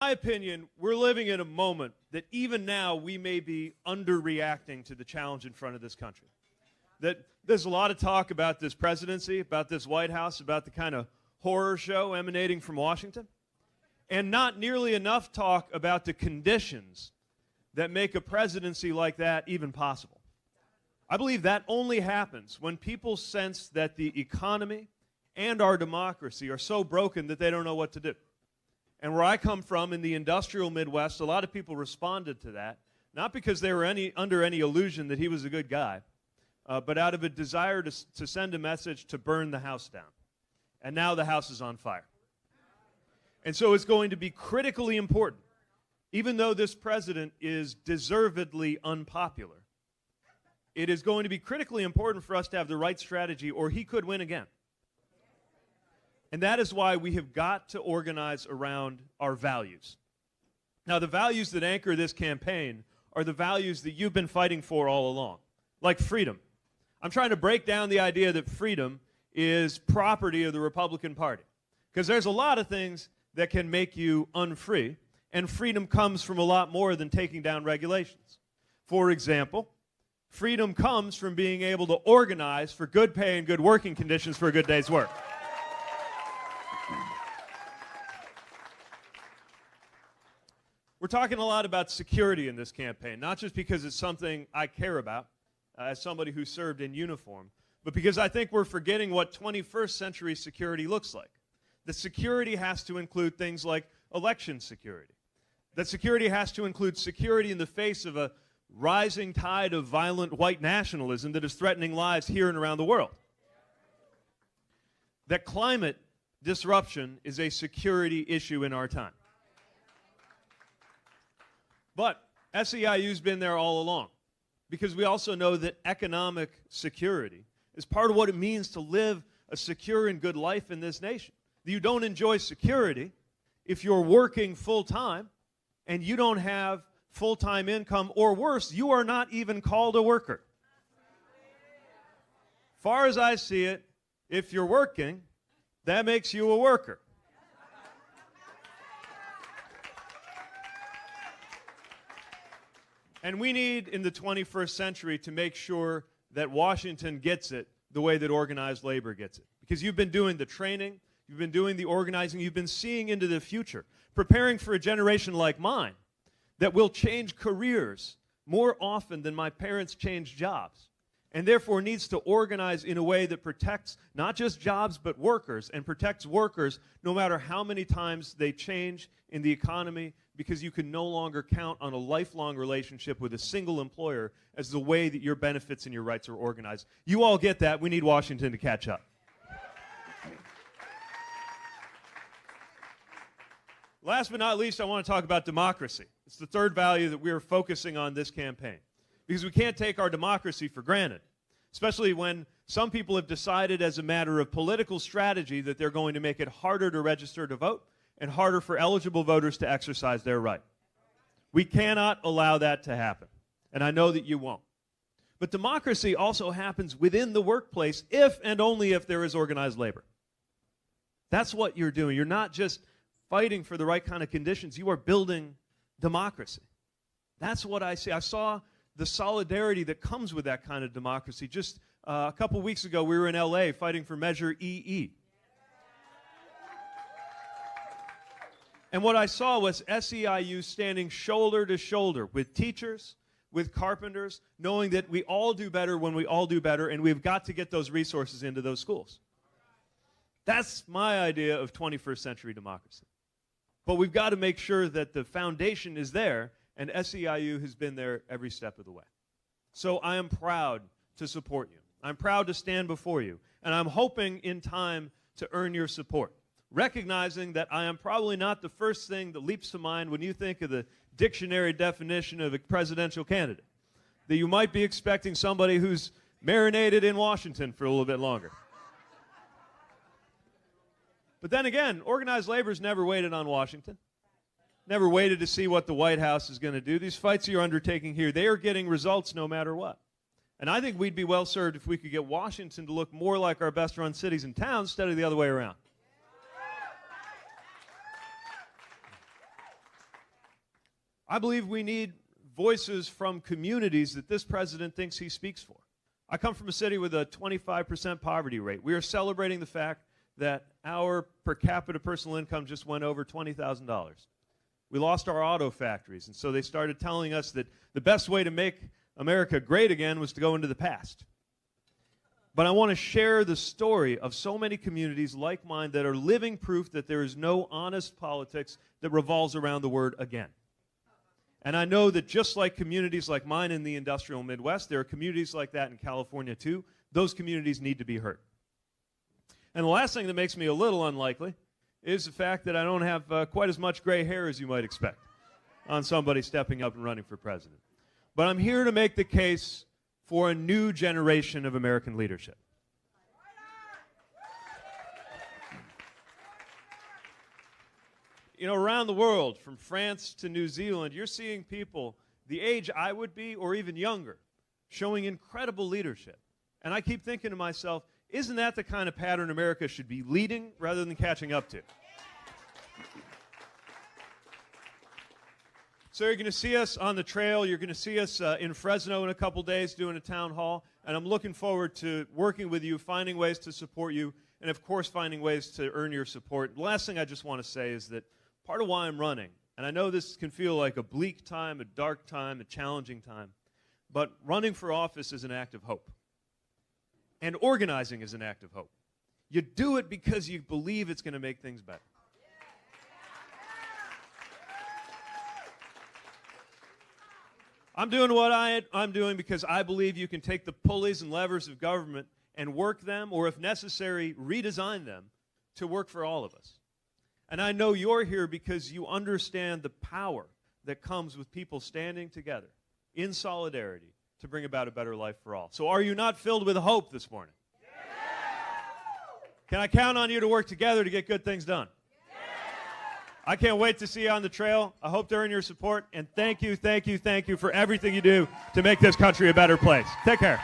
my opinion, we're living in a moment that even now we may be underreacting to the challenge in front of this country. That there's a lot of talk about this presidency, about this White House, about the kind of horror show emanating from Washington, and not nearly enough talk about the conditions that make a presidency like that even possible. I believe that only happens when people sense that the economy and our democracy are so broken that they don't know what to do. And where I come from, in the industrial Midwest, a lot of people responded to that, not because they were under any illusion that he was a good guy, but out of a desire to send a message to burn the house down. And now the house is on fire. And so it's going to be critically important, even though this president is deservedly unpopular, it is going to be critically important for us to have the right strategy, or he could win again. And that is why we have got to organize around our values. Now, the values that anchor this campaign are the values that you've been fighting for all along, like freedom. I'm trying to break down the idea that freedom is property of the Republican Party, because there's a lot of things that can make you unfree, and freedom comes from a lot more than taking down regulations. For example, freedom comes from being able to organize for good pay and good working conditions for a good day's work. We're talking a lot about security in this campaign, not just because it's something I care about as somebody who served in uniform, but because I think we're forgetting what 21st century security looks like. That security has to include things like election security. That security has to include security in the face of a rising tide of violent white nationalism that is threatening lives here and around the world. That climate disruption is a security issue in our time. But SEIU's been there all along, because we also know that economic security is part of what it means to live a secure and good life in this nation. You don't enjoy security if you're working full-time and you don't have full-time income, or worse, you are not even called a worker. Far as I see it, if you're working, that makes you a worker. And we need, in the 21st century, to make sure that Washington gets it the way that organized labor gets it. Because you've been doing the training, you've been doing the organizing, you've been seeing into the future, preparing for a generation like mine that will change careers more often than my parents changed jobs, and therefore needs to organize in a way that protects not just jobs but workers, and protects workers no matter how many times they change in the economy, because you can no longer count on a lifelong relationship with a single employer as the way that your benefits and your rights are organized. You all get that. We need Washington to catch up. Last but not least, I want to talk about democracy. It's the third value that we are focusing on this campaign, because we can't take our democracy for granted, especially when some people have decided as a matter of political strategy that they're going to make it harder to register to vote and harder for eligible voters to exercise their right. We cannot allow that to happen, and I know that you won't. But democracy also happens within the workplace if and only if there is organized labor. That's what you're doing. You're not just fighting for the right kind of conditions. You are building democracy. That's what I see. I saw the solidarity that comes with that kind of democracy. Just a couple weeks ago, we were in LA fighting for Measure EE. And what I saw was SEIU standing shoulder to shoulder with teachers, with carpenters, knowing that we all do better when we all do better, and we've got to get those resources into those schools. That's my idea of 21st century democracy. But we've got to make sure that the foundation is there, and SEIU has been there every step of the way. So I am proud to support you. I'm proud to stand before you, and I'm hoping in time to earn your support, recognizing that I am probably not the first thing that leaps to mind when you think of the dictionary definition of a presidential candidate, that you might be expecting somebody who's marinated in Washington for a little bit longer. But then again, organized labor's never waited on Washington, never waited to see what the White House is going to do. These fights you're undertaking here, they are getting results no matter what. And I think we'd be well served if we could get Washington to look more like our best-run cities and towns instead of the other way around. I believe we need voices from communities that this president thinks he speaks for. I come from a city with a 25% poverty rate. We are celebrating the fact that our per capita personal income just went over $20,000. We lost our auto factories, and so they started telling us that the best way to make America great again was to go into the past. But I want to share the story of so many communities like mine that are living proof that there is no honest politics that revolves around the word again. And I know that just like communities like mine in the industrial Midwest, there are communities like that in California too. Those communities need to be heard. And the last thing that makes me a little unlikely is the fact that I don't have quite as much gray hair as you might expect on somebody stepping up and running for president. But I'm here to make the case for a new generation of American leadership. You know, around the world, from France to New Zealand, you're seeing people the age I would be or even younger showing incredible leadership. And I keep thinking to myself, isn't that the kind of pattern America should be leading rather than catching up to? So you're going to see us on the trail. You're going to see us in Fresno in a couple days doing a town hall. And I'm looking forward to working with you, finding ways to support you, and of course finding ways to earn your support. The last thing I just want to say is that part of why I'm running, and I know this can feel like a bleak time, a dark time, a challenging time, but running for office is an act of hope. And organizing is an act of hope. You do it because you believe it's going to make things better. I'm doing what I'm doing because I believe you can take the pulleys and levers of government and work them, or if necessary, redesign them to work for all of us. And I know you're here because you understand the power that comes with people standing together in solidarity to bring about a better life for all. So are you not filled with hope this morning? Yeah. Can I count on you to work together to get good things done? Yeah. I can't wait to see you on the trail. I hope to earn your support. And thank you for everything you do to make this country a better place. Take care.